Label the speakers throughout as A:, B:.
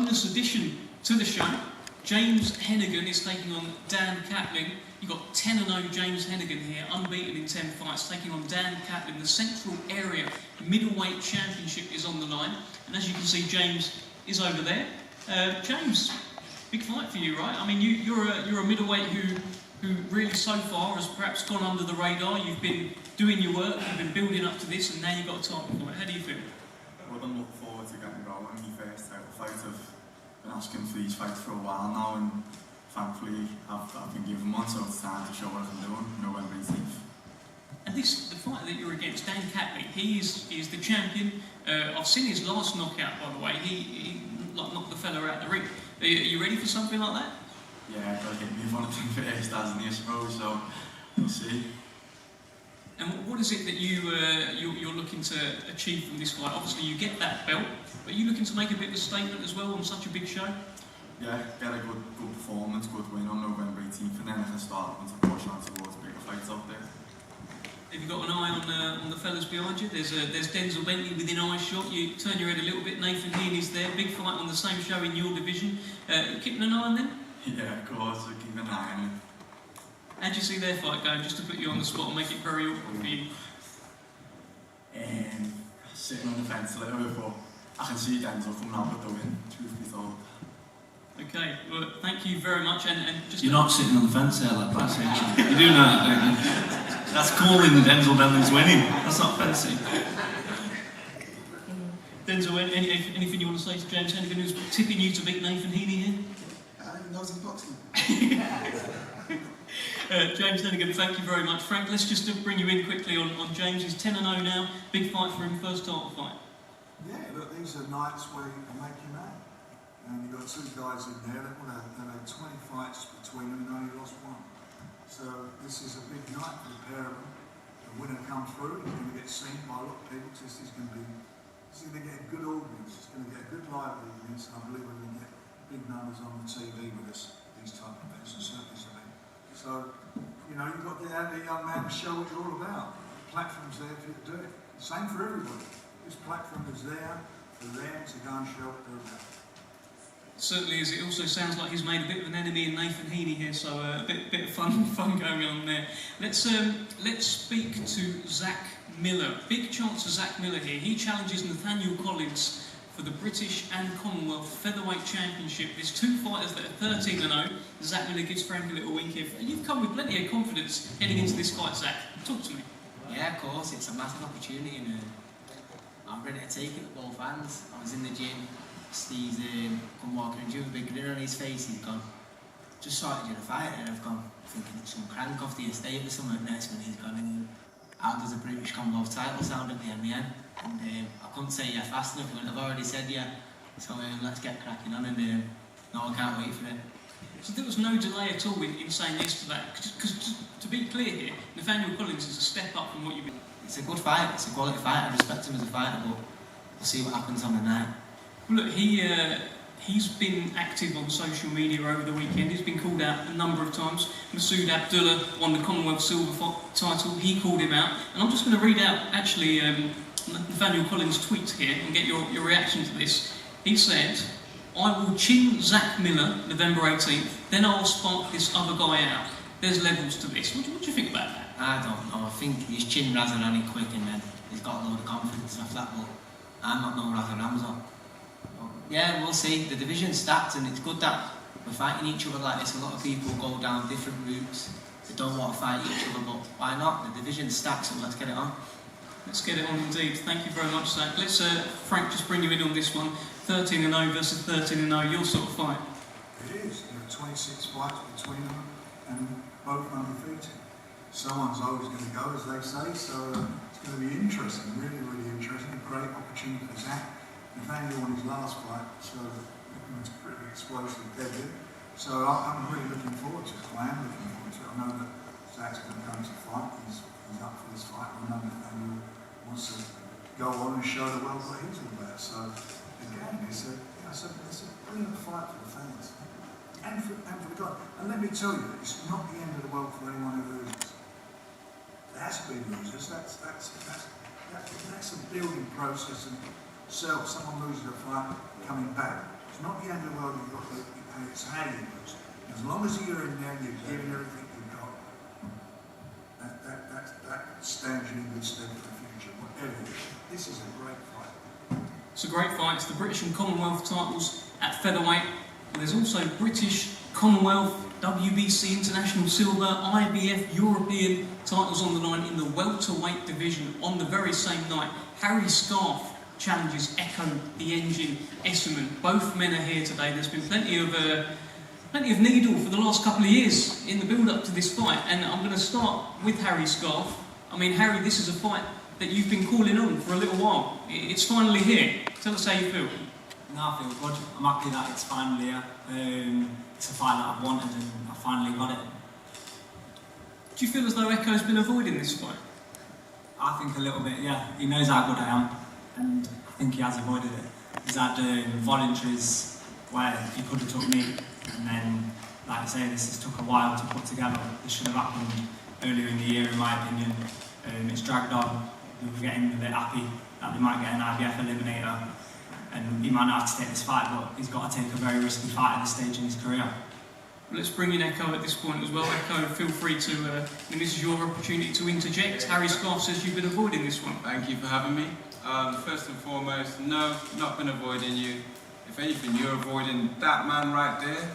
A: bonus addition to the show. James Hennigan is taking on Dan Kaplan. You've got 10-0 James Hennigan here, unbeaten in 10 fights, taking on Dan Kaplan. The Central Area Middleweight Championship is on the line. And as you can see, James is over there. James, big fight for you, right? I mean, you're a middleweight who really so far has perhaps gone under the radar. You've been doing your work, you've been building up to this, and now you've got a title fight. How do you feel?
B: Well, I'm looking forward to getting going. My first title fight. I've been asking for these fights for a while now, and thankfully I've been given one, so it's time to show what I'm doing. November 18th.
A: And the fighter that you're against, Dan Kaplan, he is the champion. I've seen his last knockout, by the way. He knocked the fella out the ring. Are you ready for something like that?
B: Yeah, gotta hit me if one thing first, hasn't he, I suppose, so we'll see.
A: And what is it that you're looking to achieve from this fight? Obviously you get that belt, but are you looking to make a bit of a statement as well on such a big show? Yeah,
B: get a good performance, good win on November 18th, and then I can start to push on towards bigger fights out there.
A: Have you got an eye on the fellas behind you? There's Denzel Bentley within eye shot. You turn your head a little bit. Nathan Heaney's there. Big fight on the same show in your division. You keeping an eye on them?
B: Yeah, of course. I keep an eye on them.
A: How do you see their fight going? Just to put you on the spot and make it very awkward for you.
B: Sitting on the fence a little bit, but I can see Denzel coming out with the win. Truth be told.
A: Okay, well, thank you very much. And just
C: you're not sitting on the fence there like that, actually. You're doing that, don't you? That's calling the Denzel Bentley's winning. That's not fencing.
A: Denzel, anything you want to say to James Hennigan, who's tipping you to beat Nathan Heaney here?
D: He knows he's boxing.
A: James Hennigan, thank you very much. Frank, let's just bring you in quickly on James. He's 10-0 now. Big fight for him, first title fight.
D: Yeah, look, these are nights where you can make your man. And you've got two guys in there that would have 20 fights between them and only lost one. So this is a big night for the pair of them. The winner comes through, he's going to get seen by a lot of people. This is going to get a good audience, it's going to get a good live audience, and I believe we're going to get big numbers on the TV with us, these type of events, and certainly this event. So, you know, you've got to get out there, young man, and show what you're all about. The platform's there for you to do it. Same for everybody. This platform is there for them to go and show what they're about.
A: Certainly is. It also sounds like he's made a bit of an enemy in Nathan Heaney here, so a bit of fun going on there. Let's speak to Zack Miller. Big chance for Zack Miller here. He challenges Nathaniel Collins for the British and Commonwealth Featherweight Championship. There's two fighters that are 13-0. Zack Miller gives Frank a little wink here. You've come with plenty of confidence heading into this fight, Zack. Talk to me.
E: Yeah, of course. It's a massive opportunity, and I'm ready to take it with both hands. I was in the gym. Steve's come walking and with a big grin on his face. He's gone, just started you to fight, and I've gone thinking it's some crank off the estate or something next when he's gone. And how does a British Commonwealth title sound at the end? And I couldn't say yeah fast enough, but I've already said yeah. So let's get cracking on, and no, I can't wait for it.
A: So there was no delay at all in saying yes to that, because to be clear here, Nathaniel Collins is a step up from what you've been.
E: It's a good fight, it's a quality fight, I respect him as a fighter, but we'll see what happens on the night.
A: Well, look, he's been active on social media over the weekend. He's been called out a number of times. Masood Abdullah won the Commonwealth Silver title. He called him out. And I'm just going to read out, actually, Nathaniel Collins' tweet here and get your reaction to this. He said, "I will chin Zack Miller November 18th, then I'll spark this other guy out. There's levels to this." What do you think about that?
E: I don't know. I think his chin razzing on it quick, and then he's got a load of confidence after that, but I'm not no razzing Ramsar. Yeah, we'll see. The division's stacked, and it's good that we're fighting each other like this. A lot of people go down different routes. They don't want to fight each other, but why not? The division's stacked, so let's get it on.
A: Let's get it on indeed. Thank you very much, Zack. Let's, Frank, just bring you in on this one. 13-0 versus 13-0, your sort of fight.
D: It is. There are 26 fights between them, and both undefeated. Someone's always going to go, as they say, so it's going to be interesting, really, really interesting. A great opportunity for Zack. Nathaniel won his last fight, so it was pretty explosive debut. So I'm really looking forward to it. I am looking forward to it. I know that Zack's going to come to fight. He's up for this fight. I know Nathaniel wants to go on and show the world what he's all about. So again, it's a brilliant fight for the fans and for the guy. And let me tell you, it's not the end of the world for anyone who loses. There has to be losers. That's a building process. And someone loses a fight, coming back. It's not the end of the world, you've got to, and it's how you lose. As long as you're in there and you're giving everything you've got, that stands you in good stead for the future, whatever it is. This is a great fight.
A: It's a great fight. It's the British and Commonwealth titles at featherweight. There's also British, Commonwealth, WBC International Silver, IBF European titles on the line in the welterweight division on the very same night. Harry Scarff challenges Ekow, the Engine, Essuman. Both men are here today. There's been plenty of needle for the last couple of years in the build-up to this fight, and I'm going to start with Harry Scarff. I mean, Harry, this is a fight that you've been calling on for a little while. It's finally here. Tell us how you feel.
F: No, I feel good. I'm happy that it's finally here. It's a fight that I've wanted and I finally got it.
A: Do you feel as though Ekow's been avoiding this fight?
F: I think a little bit, yeah. He knows how good I am and I think he has avoided it. He's had voluntaries where he could have took me, and then, like I say, this has took a while to put together. This should have happened earlier in the year, in my opinion. It's dragged on. We were getting a bit happy that we might get an IBF eliminator, and he might not have to take this fight, but he's got to take a very risky fight at this stage in his career.
A: Let's bring in Ekow at this point as well. Ekow, feel free to, this is your opportunity to interject. Harry Scarff says you've been avoiding this one.
G: Thank you for having me. First and foremost, no, not been avoiding you. If anything, you're avoiding that man right there,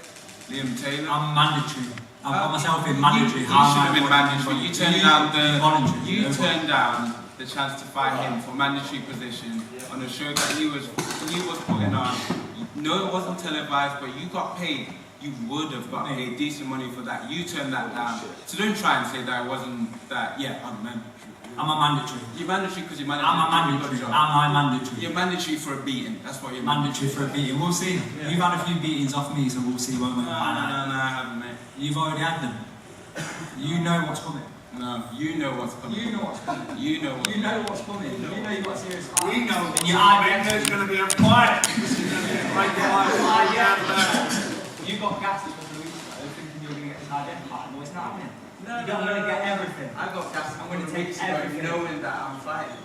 G: Liam Taylor.
F: I'm mandatory. I've got myself in mandatory.
G: You should have been mandatory. You turned down the chance to fight him for mandatory position on a show that he was putting on. No, it wasn't televised, but you got paid. You would have got paid decent money for that. You turned that down. So don't try and say that it wasn't that. Yeah, I'm mandatory.
F: I'm a mandatory.
G: You're mandatory because you're mandatory.
F: I'm a mandatory. I'm a mandatory.
G: You're mandatory for a beating. That's what you're
F: mandatory for a beating. We'll see. Yeah. You've had a few beatings off me, so we'll see, won't we?
G: No, I haven't, mate.
F: You've already had them. You know what's coming.
G: No, you know what's coming.
F: You know what's coming.
G: You know
F: what's coming. You know you've got serious fight.
D: We know that your IBF is going to be a fight. This is going to be a great fight.
F: You got gassed a couple of weeks ago thinking you were going to get this IBF fight. Well, it's not happening. I'm going to get everything.
G: I got gassed.
F: I'm going to take everything.
G: Knowing that I'm fighting.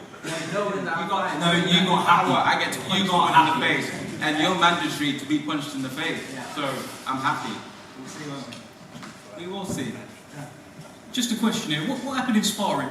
F: Knowing that I'm fighting.
G: No, you got happy. I get to punch someone in the face. And you're mandatory to be punched in the face.
F: Yeah.
G: So, I'm happy.
F: We'll see, won't we?
G: We will see.
A: Just a question here. What happened in sparring?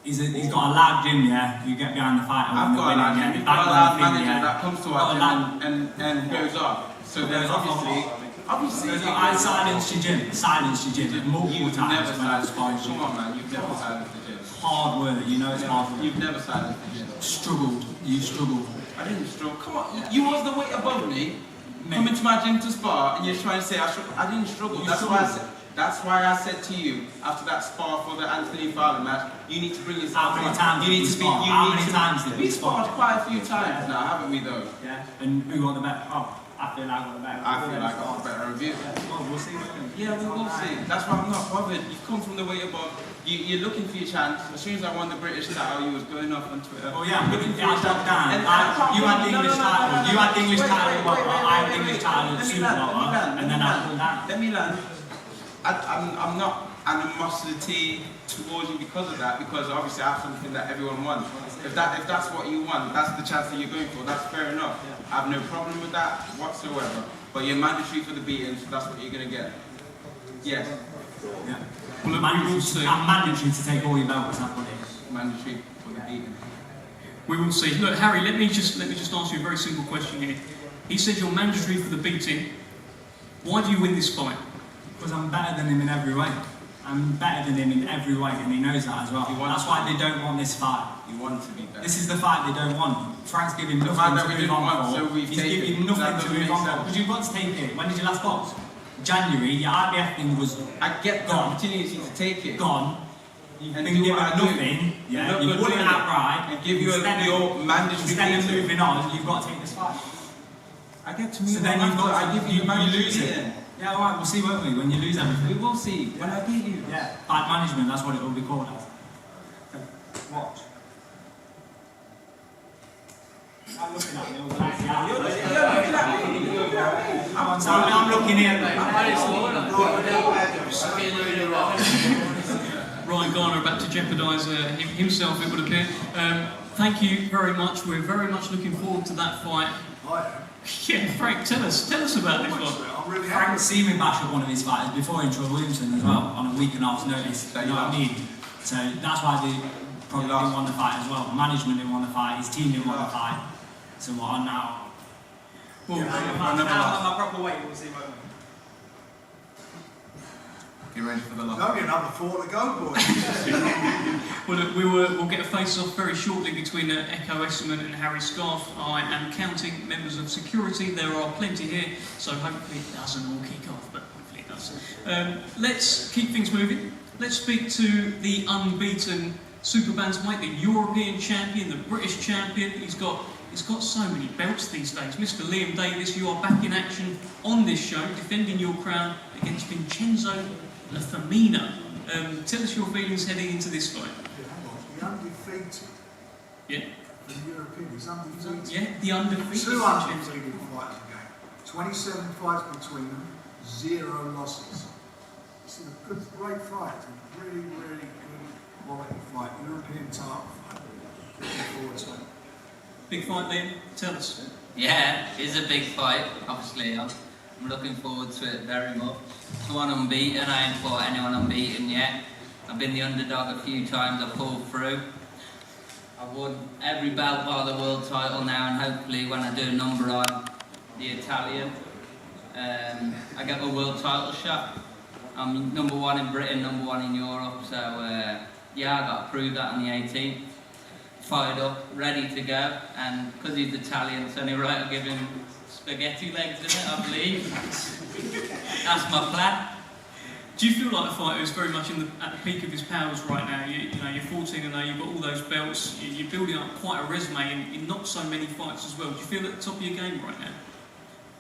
F: He's got a loud gym, yeah. You get behind the fighter.
G: I've got a loud gym. You've got a loud manager that comes to our gym and goes off. So there's obviously.
F: I silenced your gym. Silenced your gym multiple times.
G: Never silenced the gym. Come on, man. You've never silenced the gym.
F: Hard work. You know it's hard work.
G: You've never silenced the gym.
F: Struggled. You struggled.
G: I didn't struggle. Come on. You was the weight above me. Coming to my gym to spar, and you're trying to say I didn't struggle. That's why I said to you after that spar for the Anthony Fowler match, you need to bring yourself.
F: How many times did we spar? How many times did we spar?
G: We sparred quite a few times now, haven't we though?
F: Yeah. And who got the better? Oh, I feel like I got the better.
G: I feel like I got the better review.
F: Well, we'll see.
G: Yeah, we will see. That's why I'm not bothered. You've come from the way above. You're looking for your chance. As soon as I won the British title, you was going off on Twitter.
F: Oh yeah, I'm looking for your chance. You had the English title. You had the English title. I had the English title. And then I pulled down.
G: Let me learn. I'm not animosity towards you because of that, because obviously I have something that everyone wants. If that's what you want, that's the chance that you're going for, that's fair enough. I have no problem with that whatsoever. But you're mandatory for the beating, so that's what you're going to get. Yes.
F: Yeah. Well, I'm mandatory to take all your belts, that's what it is.
G: Mandatory for the beating.
A: We will see. Look, Harry, let me just ask you a very simple question here. He said you're mandatory for the beating. Why do you win this fight?
F: Because I'm better than him in every way. I'm better than him in every way, and he knows that as well. That's why they don't want this fight.
G: You want to be better.
F: This is the fight they don't want. Frank's giving nothing to move on for. He's giving nothing to move on for. Because you've got to take it. When did you last box? January. Your IBF thing was
G: I get the opportunity to take it.
F: Gone. You've been given nothing. Yeah. You've won it outright.
G: And give you your mandatory.
F: Instead of moving on, you've got to take this fight.
G: I get to move on.
F: So then you've got to.
G: I give you mandatory.
F: lose it. Yeah, alright, we'll see, won't we, when you lose everything.
G: We will see, when I beat you.
F: Yeah, fight management, that's what it will be called as. Watch. I'm looking at you,
G: You're looking at me.
F: I'm looking here.
A: Ryan Garner about to jeopardise himself, it would appear. Thank you very much. We're very much looking forward to that fight. Yeah, Frank, tell us about this one.
D: I'm really
F: Frank
D: happy.
F: seen me bash up one of his fighters before in Troy Williamson as well, on a week and a half's notice, you know what I mean? So that's why they probably didn't want to fight as well. Management didn't want to fight, his team didn't want to fight. So what on now?
A: Well,
H: my proper weight, we'll see my
G: Get ready for the lock.
D: There's only another 4 to go, boys.
A: We'll get a face-off very shortly between Ekow, Essuman and Harry Scarff. I am counting members of security. There are plenty here, so hopefully it doesn't all kick off, but hopefully it does. Let's keep things moving. Let's speak to the unbeaten super bantamweight, the European champion, the British champion. He's got so many belts these days. Mr. Liam Davies, you are back in action on this show, defending your crown against Vincenzo Lafemina. Tell us your feelings heading into this fight.
D: The undefeated.
A: Yeah.
D: The European, he's undefeated.
A: Yeah, the undefeated.
D: 2 undefeated fighters again. 27 fights between them, 0 losses. It's a good, great fight. A really, really good quality fight. European title fight. Looking forward to it.
A: Big fight, Liam. Tell us.
I: Yeah, it's a big fight, obviously. I'm looking forward to it very much. The one unbeaten, I ain't fought anyone unbeaten yet. I've been the underdog a few times, I pulled through. I've won every belt bar the world title now, and hopefully when I do a number on the Italian, I get my world title shot. I'm #1 in Britain, #1 in Europe, so yeah, I got to prove that on the 18th. Fired up, ready to go, and because he's Italian, it's only right to give him spaghetti legs in it, I believe. That's my plan.
A: Do you feel like the fighter is very much at the peak of his powers right now? You're 14-0, you've got all those belts, you're building up quite a resume in not so many fights as well. Do you feel at the top of your game right now?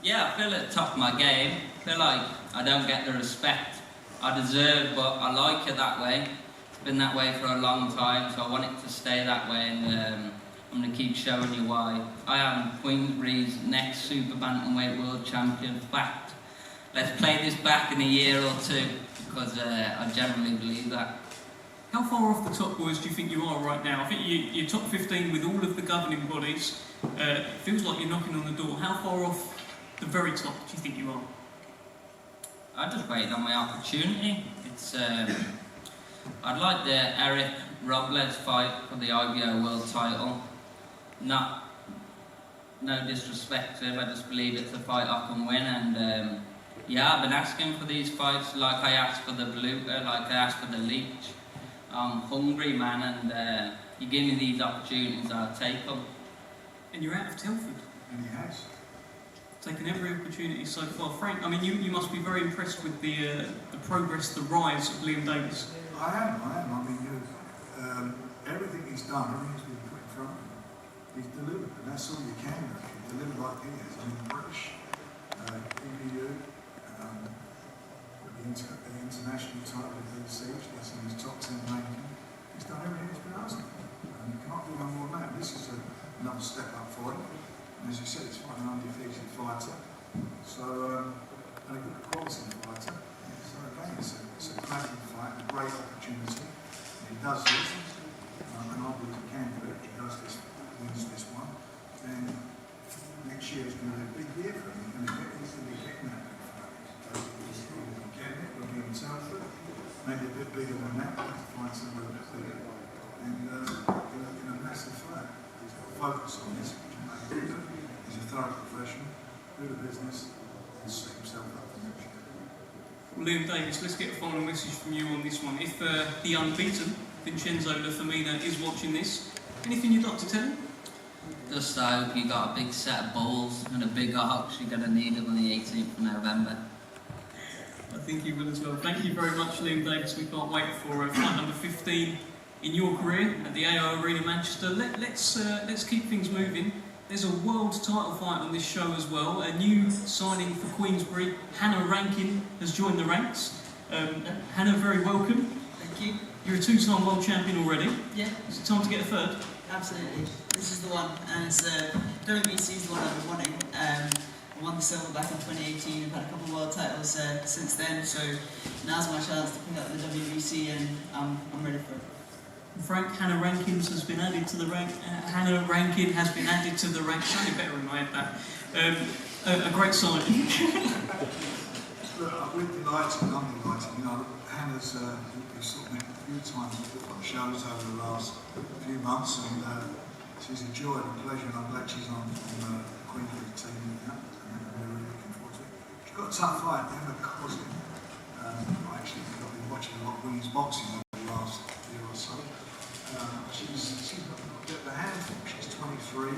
I: Yeah, I feel at the top of my game. I feel like I don't get the respect I deserve, but I like it that way. It's been that way for a long time, so I want it to stay that way, and I'm going to keep showing you why. I am Queensberry's next super bantamweight world champion. Fact. Let's play this back in a year or 2, because I generally believe that.
A: How far off the top, boys, do you think you are right now? I think you're top 15 with all of the governing bodies. It feels like you're knocking on the door. How far off the very top do you think you are?
I: I just waited on my opportunity. It's I'd like the Eric Robles fight for the IBO world title. No disrespect to him, I just believe it's a fight I can win, and yeah, I've been asking for these fights like I asked for the Bluter, like I asked for the Leech. I'm hungry, man, and you give me these opportunities, I'll take them.
A: And you're out of Telford.
D: And he has.
A: Taken every opportunity so far. Frank, I mean, you must be very impressed with the progress, the rise of Liam Davies.
D: I am. I mean, everything he's done, everything's been put in front of him. He's delivered, and that's all you can do. He delivered like he is. I mean, British, EBU, the international title of the siege, that's in his top 10 ranking. He's done everything he's been asked of. And you can't do no more than that. This is another step up for him. And as you said, he's quite an undefeated fighter. So, and a good quality fighter. So again, it's a cracking fight, a great opportunity. And he does this, and I believe he can do it. He does this, wins this one. Then next year is going to be a big year for him. He's going to be getting that big fight. He's going to be getting it, we'll be in Telford. Maybe a bit bigger than that, but to find somewhere a bit bigger. And in a massive fight. He's got to focus on this. He's a thorough professional, do the business, and set himself up for next year.
A: Well, Liam Davies, let's get a final message from you on this one. If the unbeaten Vincenzo Lafemina is watching this, anything you'd like to tell him?
I: Just I hope you got a big set of balls and a big ox. You're going to need them on the 18th of November.
A: I think you will as well. Thank you very much, Liam Davies. We can't wait for fight number 15 in your career at the AO Arena Manchester. Let's keep things moving. There's a world title fight on this show as well. A new signing for Queensberry, Hannah Rankin, has joined the ranks. Hannah, very welcome.
J: Thank you.
A: You're a 2-time world champion already.
J: Yeah.
A: Is it time to get a third?
J: Absolutely. This is the one, and it's WBC is the one I've been wanting. I won the silver back in 2018. I've had a couple of world titles since then, so now's my chance to pick up the WBC, and I'm ready for it.
A: Frank, Hannah Rankins has been added to the rank. Hannah Rankin has been added to the rank. Sounded better when I had that. A great signing.
D: Look, we're delighted, I'm delighted. You know, Hannah's we've sort of met a few times on shows over the last few months, and she's a joy and a pleasure, and I'm glad she's on the Queensberry team now, and we're really looking forward to it. She's got a tough fight, Emma Cosy. I've been watching a lot of women's boxing over the last year or so. She's got a bit of a handful. She's 23,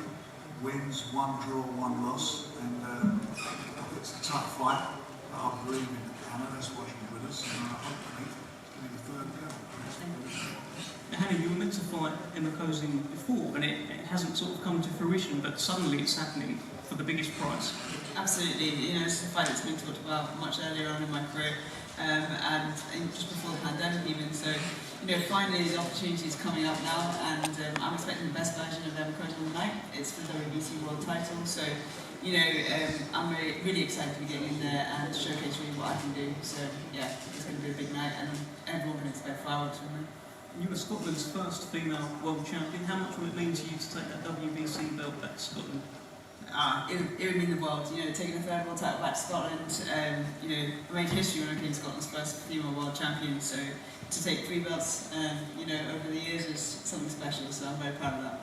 D: wins, 1 draw, 1 loss, and it's a tough fight. But I believe in Hannah, that's why she's with us, and hopefully it's going to be the third go.
A: Hannah, you were meant to fight Emma Cosy before, and it hasn't sort of come to fruition, but suddenly it's happening for the biggest prize.
J: Absolutely, you know, it's a fight that's been talked about much earlier on in my career, and just before the pandemic even, so, you know, finally the opportunity is coming up now, and I'm expecting the best version of Emma Cosy on the night. It's for the WBC World title, so, you know, I'm really excited to be getting in there and showcase really what I can do, so yeah, it's going to be a big night, and everyone can expect fireworks from me.
A: You were Scotland's first female world champion. How much will it mean to you to take that WBC belt back to Scotland?
J: It would mean the world, you know, taking a third world title back to Scotland, you know, I made history when I became Scotland's first female world champion, so to take 3 belts, you know, over the years is something special, so I'm very proud of that.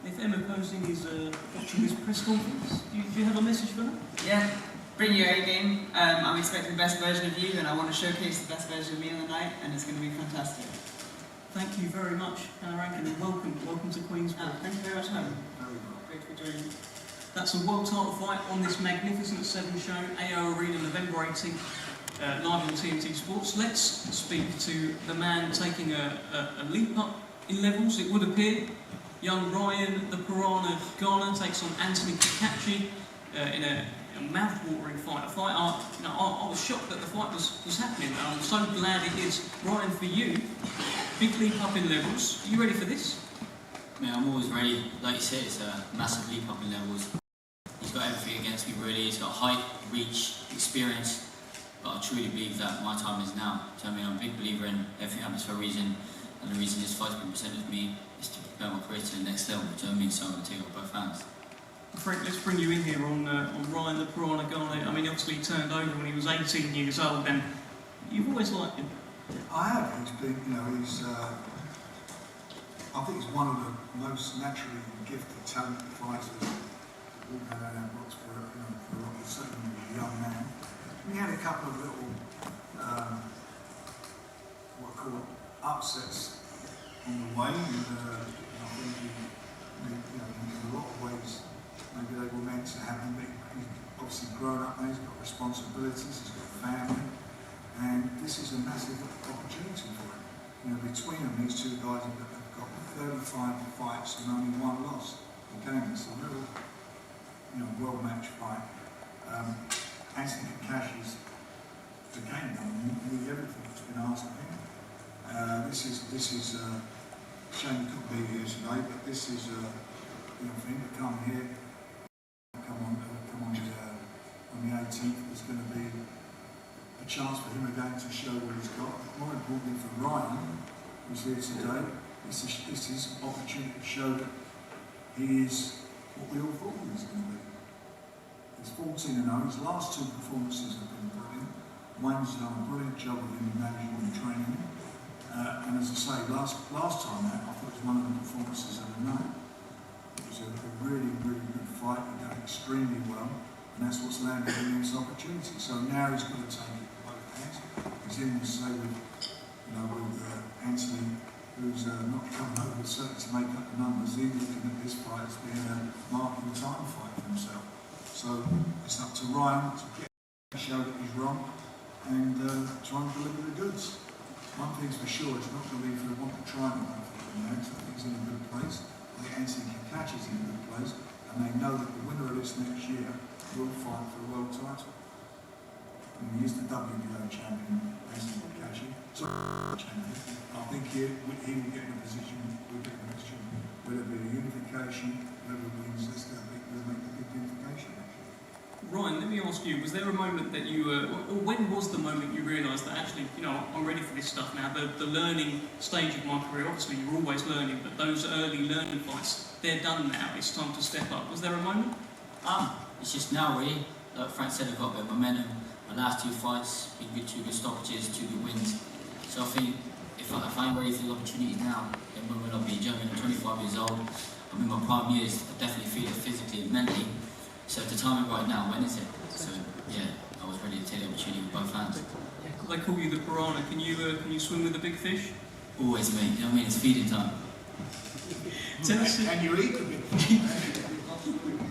A: If Emma Cosy is watching this press conference, do you have a message for her?
J: Yeah, bring your A game. I'm expecting the best version of you, and I want to showcase the best version of me on the night, and it's going to be fantastic.
A: Thank you very much, Hannah Rankin, and welcome to Queensberry.
J: Thank you very much for having me. Great to be joining you.
A: That's a world title fight on this magnificent 7 show, AO Arena, November 18th, live on TNT Sports. Let's speak to the man taking a leap up in levels, it would appear. Young Ryan, the Piranha Garner, takes on Anthony Kakachi in a mouth-watering fight. A fight, I was shocked that the fight was happening, and I'm so glad it is. Ryan, for you, big leap up in levels. Are you ready for this?
K: Yeah, I'm always ready. Like you said, it's a massive leap up in levels. He's got everything against me, really. He's got height, reach, experience. But I truly believe that my time is now. Do you know what I mean? I'm a big believer in everything happens for a reason, and the reason this fight's been presented to me is to prepare my career to the next level. Do you know what I mean? So I'm going to take it with both hands.
A: Frank, let's bring you in here on Ryan the Piranha Garner. I mean, obviously he turned over when he was 18 years old, and you've always liked him.
D: I have. He's been, you know, I think he's one of the most naturally gifted, talented fighters we've had out of box for certainly a young man. We had a couple of little, what I call upsets on the way, and I think in a lot of ways, maybe they were meant to happen, but he's obviously grown up now, he's got responsibilities, he's got a family, and this is a massive opportunity for him. You know, between them, these two guys have got 35 fights and only 1 loss. Again, it's a real, well-matched fight. Anthony Kakashi's the game, nearly everything that's been asked of him. This is shame he couldn't be here today, but this is for him to come here, come on the 18th. There's going to be a chance for him again to show what he's got. More importantly for Ryan, who's here today, this is his opportunity to show that he is what we all thought he was going to be. He's 14-0. His last 2 performances have been brilliant. Wayne's done a brilliant job of him managing and training him. And as I say, last time out, I thought it was one of the performances of the night. It was a really, really good fight. He done extremely well, and that's what's landed him this opportunity. So now he's got to take it with both hands. He's in to say with Anthony, who's not coming over certainly to make up the numbers. He's looking at this fight as being a marking time fight for himself. So it's up to Ryan to show that he's wrong and try and deliver the goods. One thing's for sure, it's not going to be for the want of trying or anything. I think he's in a good place. I think Anthony Kakachi's in a good place, and they know that the winner of this next year will fight for a world title. And he is the WBO champion, Anthony Kakachi. I think he will get in a position, whether it be a unification, whether it wins, we'll make a big unification next year.
A: Ryan, let me ask you, was there a moment that you, or when was the moment you realised that actually, you know, I'm ready for this stuff now? The learning stage of my career, obviously you're always learning, but those early learning fights, they're done now, it's time to step up. Was there a moment?
K: It's just now really. Like Frank said, I've got a bit of momentum. My last 2 fights, been good, 2 good stoppages, 2 good wins. So I think if I'm ready for the opportunities now, then when I'll be young, I'm 25 years old, I'm in my prime years, I definitely feel it physically and mentally. So if the timing right now, when is it? So yeah, I was ready to take the opportunity with both hands.
A: They call you the piranha. Can you swim with the big fish?
K: Always, mate. You know what I mean? It's feeding time.
D: And you eat the big fish.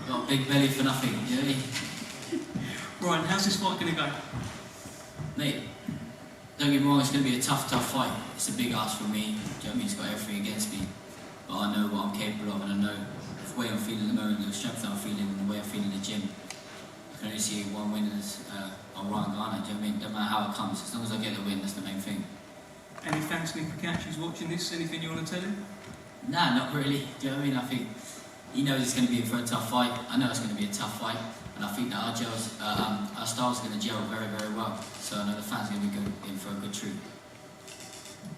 K: Got a big belly for nothing, you know what I mean?
A: Ryan, how's this fight going to go?
K: Mate, don't get me wrong, it's going to be a tough fight. It's a big ask for me. Do you know what I mean? It's got everything against me. But I know what I'm capable of, and I know the way I'm feeling at the moment, the strength that I'm feeling, and the way I'm feeling in the gym. I can only see one win on Ryan Garner. Do you know what I mean? Don't matter how it comes, as long as I get the win, that's the main thing.
A: Any thanks to Pikachu's watching this? Anything you want to tell him?
K: Nah, not really. Do you know what I mean? I think he knows it's going to be in for a tough fight. I know it's going to be a tough fight. And I think that our styles are going to gel very, very well. So I know the fans are going to be in for a good treat.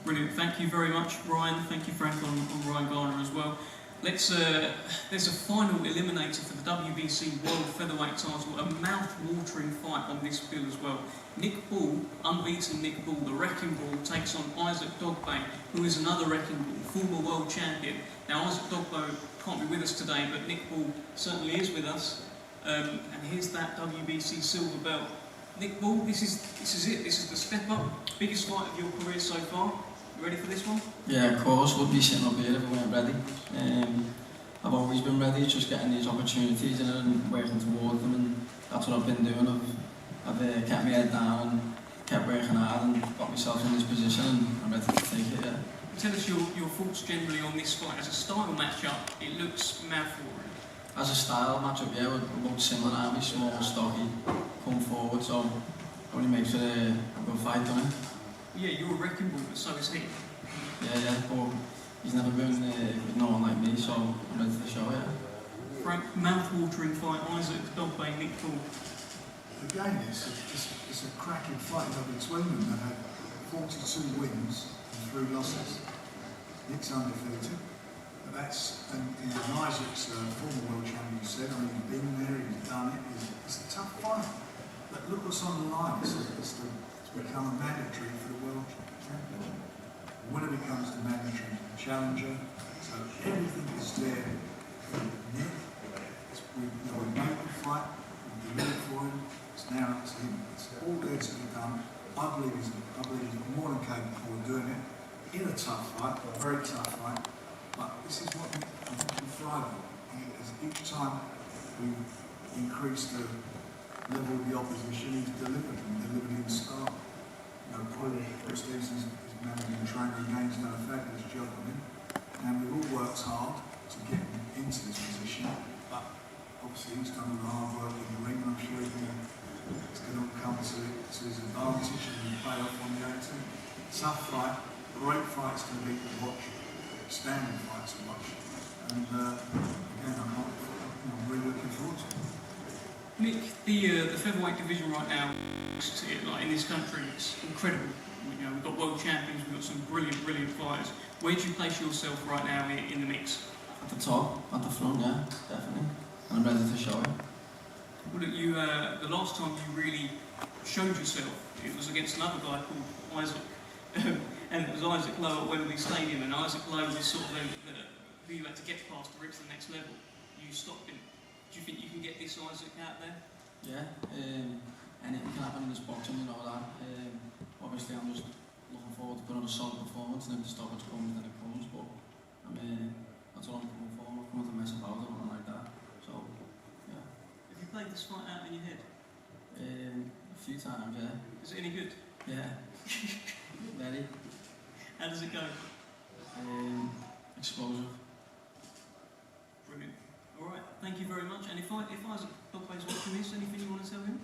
A: Brilliant. Thank you very much, Ryan. Thank you, Frank, on Ryan Garner as well. There's a final eliminator for the WBC World Featherweight title, a mouth-watering fight on this bill as well. Nick Ball, unbeaten Nick Ball, the Wrecking Ball, takes on Isaac Dogboe, who is another Wrecking Ball, former world champion. Now, Isaac Dogboe can't be with us today, but Nick Ball certainly is with us. And here's that WBC silver belt. Nick Ball, this is it. This is the step up, biggest fight of your career so far. You ready for this one?
L: Yeah, of course. Wouldn't be sitting up here if I weren't ready. I've always been ready, just getting these opportunities and working towards them, and that's what I've been doing. I've kept my head down and kept working hard and got myself in this position, and I'm ready to take it. Yeah.
A: Tell us your thoughts generally on this fight. As a style match-up, it looks mouth-watering.
L: As a style match-up, yeah, we're both similar, aren't we? Small, stocky, come forward, so only makes it a good fight, doesn't it?
A: Yeah, you're a wrecking ball, but so is he.
L: Yeah, but he's never been with no one like me, so I'm ready to show it.
A: Frank, mouth-watering fight, Isaac Dogboe, Nick Ball.
D: Again, it's a cracking fight between them. They had 42 wins and 3 losses. Nick's undefeated. But that's, and Isaac's former world champion, you said, I mean, he's been there, he's done it. It's a tough fight. But look what's on the line. It's become a mandatory for the world championship. The winner becomes the mandatory challenger. So everything is there for Nick. We made the fight, we delivered for him. It's now up to him. It's all there to be done. I believe he's more than capable of doing it in a tough fight, a very tough fight. But this is what we thrive on. Each time we increase the level of the opposition, he's delivered in style. You know, Paul Stevenson's managing trainer again, he's done a fabulous job on him. And we've all worked hard to get him into this position. But obviously he's done all the hard work in the ring, and I'm sure it's going to come to his advantage and pay off on the 18th. Tough fight, great fights to beat and watch, standing fights to watch. And again, I'm really looking forward to it.
A: Nick, the featherweight division right now, like in this country, it's incredible. You know, we've got world champions, we've got some brilliant fighters. Where do you place yourself right now in the mix?
L: At the top, at the front, yeah, definitely. I'm ready to show it.
A: Well, look, you, the last time you really showed yourself, it was against another guy called Isaac. And it was Isaac Lowe at Wembley Stadium, and Isaac Lowe was sort of who you had to get past to reach the next level. You stopped him. Do you think you can get this Isaac out there?
L: Yeah, anything can happen in this boxing, you know that. Obviously, I'm just looking forward to putting on a solid performance, and if the stoppage comes, then it comes. But that's what I'm coming for. I'm not coming to mess about or anything like that. So, yeah.
A: Have you played this fight out in your head?
L: A few times, yeah.
A: Is it any good?
L: Yeah. Very.
A: How does it go?
L: Explosive.
A: Brilliant. All right, thank you very much. And if Isaac Dogboe's watching this, anything you want to tell him?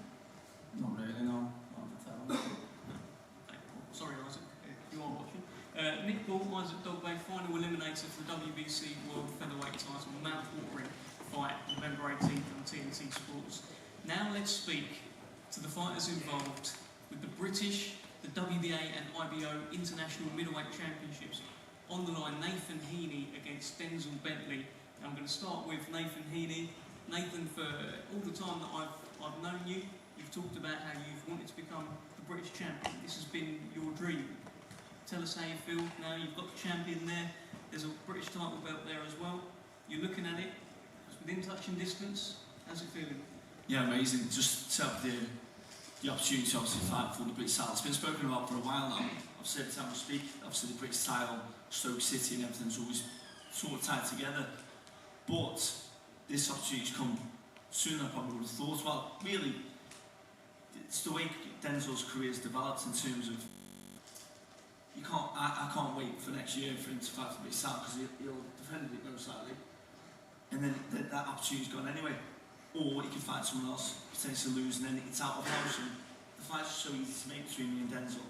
L: Not really, no. Not to tell him.
A: Okay. Sorry, Isaac, if you are watching. Nick Ball, Isaac Dogboe, final eliminator for the WBC World Featherweight title, mouth-watering fight, November 18th on TNT Sports. Now let's speak to the fighters involved with the British, the WBA and IBO International Middleweight Championships. On the line, Nathan Heaney against Denzel Bentley. And I'm going to start with Nathan Heaney. Nathan, for all the time that I've known you, you've talked about how you've wanted to become the British champion. This has been your dream. Tell us how you feel now. You've got the champion there. There's a British title belt there as well. You're looking at it. It's within touching distance. How's it feeling?
C: Yeah, amazing. Just to have the opportunity to obviously fight for the British title. It's been spoken about for a while now. Obviously every time we speak, obviously the British title, Stoke City and everything's always sort of tied together. But this opportunity's come sooner than I probably would have thought. Well, really, it's the way Denzel's career's developed in terms of I can't wait for next year for him to fight for the British title because he'll defend it most likely. And then that opportunity's gone anyway. Or he can fight someone else, potentially lose, and then it's out of house. And the fights are so easy to make between me and Denzel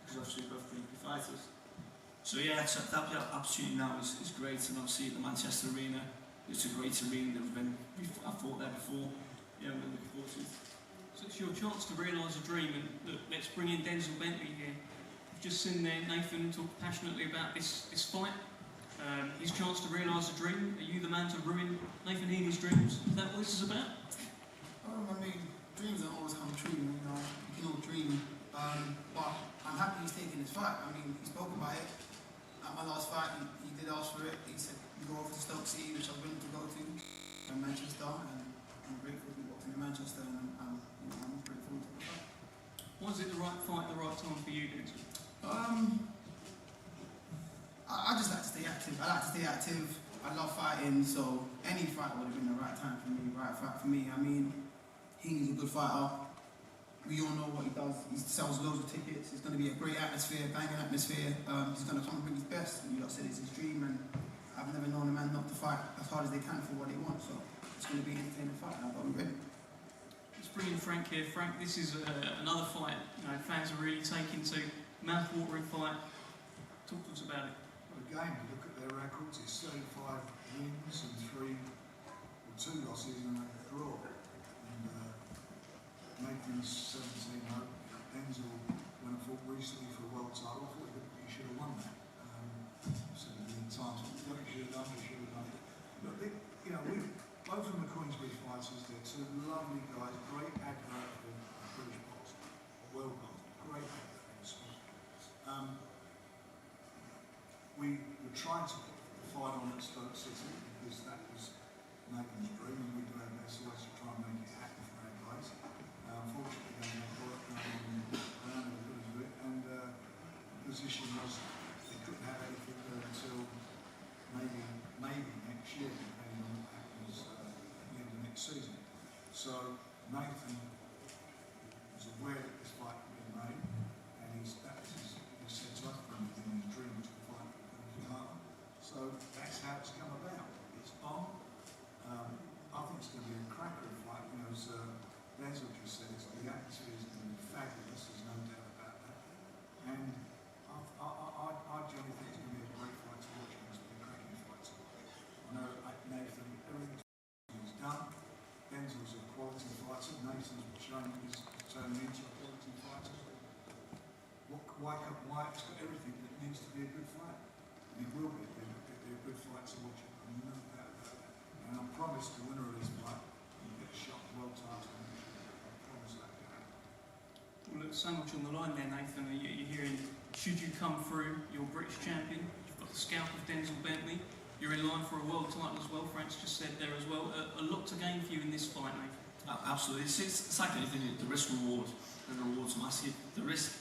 C: because obviously we're both really fighters. So yeah, so that opportunity now is great, and obviously at the Manchester Arena, it's a great arena. I've fought there before. Yeah, I'm really looking forward to it.
A: So it's your chance to realise a dream, and look, let's bring in Denzel Bentley here. You've just seen there Nathan talk passionately about this fight. His chance to realise a dream. Are you the man to ruin Nathan Heaney's dreams? Is that what this is about?
M: I mean, dreams don't always come true, you know. You can all dream. But I'm happy he's taking this fight. I mean, he spoke about it. At my last fight, he did ask for it. He said, you go over to Stoke City, which I'm willing to go to, and Manchester, and I'm grateful to be boxing in Manchester, and I'm grateful to the fight.
A: Was it the right fight, the right time for you, Denzel?
M: I just like to stay active. I like to stay active. I love fighting, so any fight would have been the right time for me, right fight for me. I mean, Heaney's a good fighter. We all know what he does. He sells loads of tickets. It's going to be a great atmosphere, banging atmosphere. He's going to come and bring his best. And you lot said it's his dream, and I've never known a man not to fight as hard as they can for what they want. So it's going to be an entertaining fight, and I've got to be ready.
A: Let's bring in Frank here. Frank, this is another fight. You know, fans are really taking to mouth-watering fight. Talk to us about it.
D: Well, again, look at their records. It's 35 wins and 2 losses and a draw. And Nathan's 17. Denzel, when I fought recently for a world title, I thought he should have won that. Said a million times, what he should have done, he should have done it. But you know, both of them are Queensberry fighters. They're 2 lovely guys, great advert for British boxing, world boxing, great advert. We were trying to put the fight on at Stoke City because that was Nathan's dream, and we do our best always to try and make it happen for our guys. Unfortunately, they didn't work around as good as it, and the position was they couldn't have anything until maybe next year, depending on what happens at the end of next season. So Nathan was aware that this fight would be made, and he said to us from within his dream to fight for the title. So that's how it's come about. It's on. I think it's going to be a cracker of fight. You know, as Denzel just said, the atmosphere is going to be fabulous. There's no doubt about that. And I generally think it's going to be a great fight to watch. It's going to be a cracking fight to watch. I know Nathan, everything he's done. Denzel's a quality fighter. Nathan's shown he's turning into a quality fighter. White's got everything that needs to be a good fight. And it will be. It'll be a good fight to watch. No doubt about that. And I promise the winner of this fight will get a shot at world title. I promise that to happen.
A: Well, look, so much on the line there, Nathan. You're hearing, should you come through, you're British champion. You've got the scalp of Denzel Bentley. You're in line for a world title as well. Frank's just said there as well. A lot to gain for you in this fight, Nathan.
C: Absolutely. It's like anything. The risk reward, and the reward's massive. The risk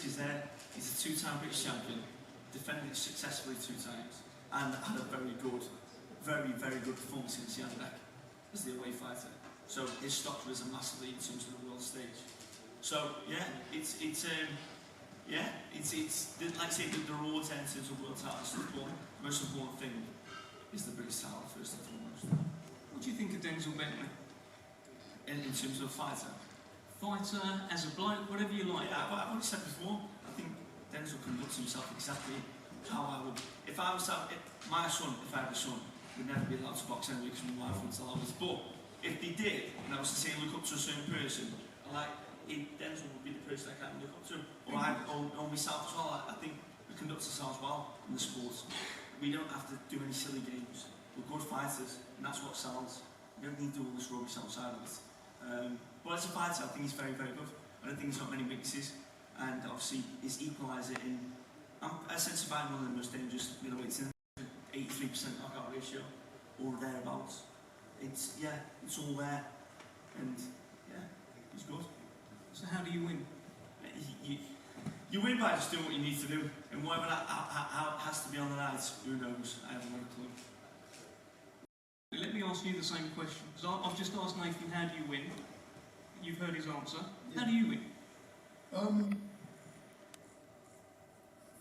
C: is there. He's a 2-time British champion, defended successfully 2 times, and had a very good performance in Sahni as the away fighter. So his stock's risen massively in terms of the world stage. So yeah, it's like I say, the rewards in terms of world titles. The most important thing is the British title first and foremost.
A: What do you think of Denzel Bentley?
C: In terms of fighter?
A: Fighter, as a bloke, whatever you like.
C: Yeah, I've already said before, I think Denzel conducts himself exactly how I would. If I was to have, my son, if I had a son, would never be allowed to box anyway because my wife wouldn't allow us. But if they did, and I was to say look up to a certain person, like Denzel would be the person I can look up to, or myself as well. I think we conduct ourselves well in the sports. We don't have to do any silly games. We're good fighters, and that's what sells. We don't need to do all this rubbish outside of it. But as a fighter, I think he's very, very good. I don't think he's got many weaknesses, and obviously his equaliser in. I'm essentially fighting one of the most dangerous middleweights in 83% knockout ratio, or thereabouts. It's all there, and yeah, he's good.
A: So how do you win?
C: You win by just doing what you need to do, and whatever that has to be on the night, who knows? I haven't got a clue.
A: Let me ask you the same question, because I've just asked Nathan, how do you win? You've heard his answer. How do you win?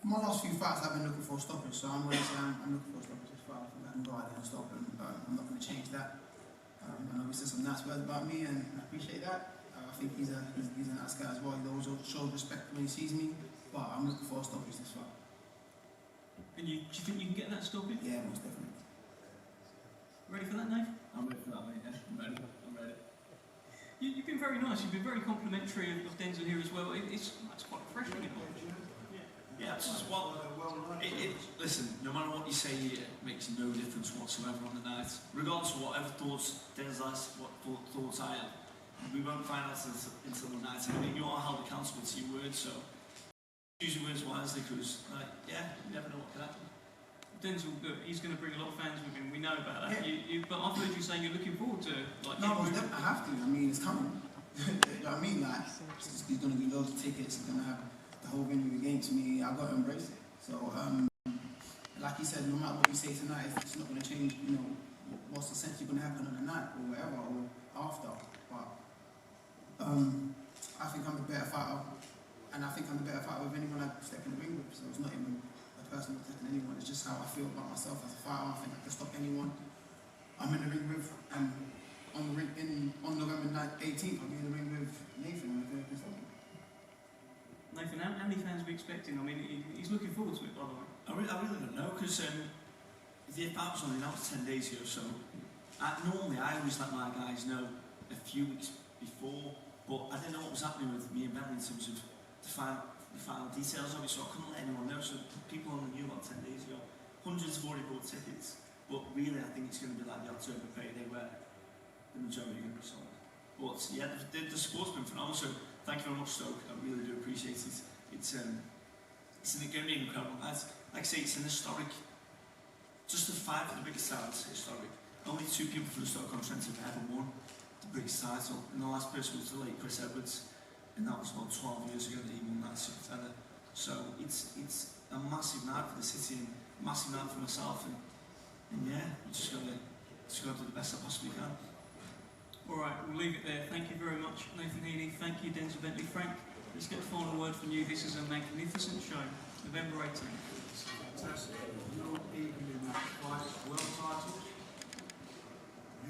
M: My last few fights I've been looking for stoppers, so I'm looking for stoppers this fight. I think I can go out there and stop him. I'm not going to change that. I know he said some nice words about me, and I appreciate that. I think he's a nice guy as well. He always shows respect when he sees me, but I'm looking for stoppers this fight.
A: And do you think you can get that stoppage?
M: Yeah, most definitely.
A: Ready for that, Nathan?
L: I'm ready for that, mate. Yeah, I'm ready.
A: You've been very nice. You've been very complimentary of Denzel here as well. It's quite refreshing.
C: Yeah, it's just listen, no matter what you say, it makes no difference whatsoever on the night. Regardless of whatever thoughts Denzel has, what thoughts I have, we won't find out until the night. I mean, you are held accountable to your words, so use your words wisely, because, you never know what can happen.
A: Denzel, he's going to bring a lot of fans with him. We know about that.
M: Yeah.
A: But I've heard you saying you're looking forward to like.
M: No, I have to. I mean, it's coming. You know what I mean? Like, he's going to do loads of tickets. He's going to have the whole venue against me. I've got to embrace it. So, like he said, no matter what you say tonight, it's not going to change. You know, what's essentially going to happen on the night or whatever or after. But I think I'm the better fighter, and I think I'm the better fighter with anyone I step in the ring with. So it's not even personal attacking anyone, it's just how I feel about myself as a fighter. I think I can stop anyone I'm in the ring with, and on November 18th I'll be in the ring with Nathan.
A: Nathan, how many fans are we expecting? I mean, he's looking forward to it, by the way.
C: I really don't know, because the fight was only announced 10 days ago, so normally I always let my guys know a few weeks before, but I didn't know what was happening with me and Bentley in terms of the final details of it, so I couldn't let anyone know. So people only knew about 10 days ago. Hundreds have already bought tickets, but really I think it's going to be like the October payday where the majority are going to be sold. But yeah, the support's been phenomenal, so thank you very much, Stoke. I really do appreciate it. It's going to be an incredible night. Like I say, it's an historic, just the fight for the biggest title is historic. Only 2 people from the Stoke Conference have ever won the biggest title, and the last person was the late Chris Edwards. And that was about 12 years ago that he won that silver feather. So it's a massive night for the city and a massive night for myself. And yeah, we just got to do the best I possibly can.
A: All right, we'll leave it there. Thank you very much, Nathan Heaney. Thank you, Denzel Bentley. Frank, let's get a final word from you. This is a magnificent show, November 18th.
D: Fantastic. You're even in that fight, world titles,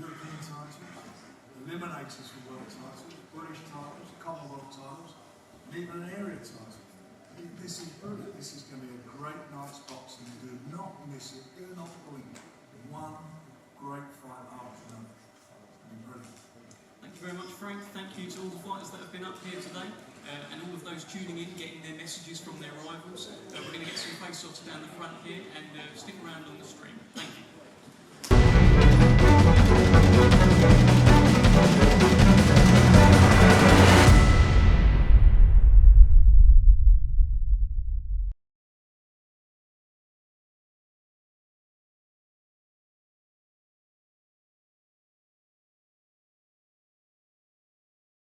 D: European titles, eliminators for world titles, British titles, Commonwealth titles, and even an area title. This is brilliant. This is going to be a great night's boxing. Do not miss it. Do not blink. One great fight after another. It'll be brilliant.
A: Thank you very much, Frank. Thank you to all the fighters that have been up here today, and all of those tuning in, getting their messages from their rivals. We're going to get some face-offs down the front here, and stick around on the stream. Thank you.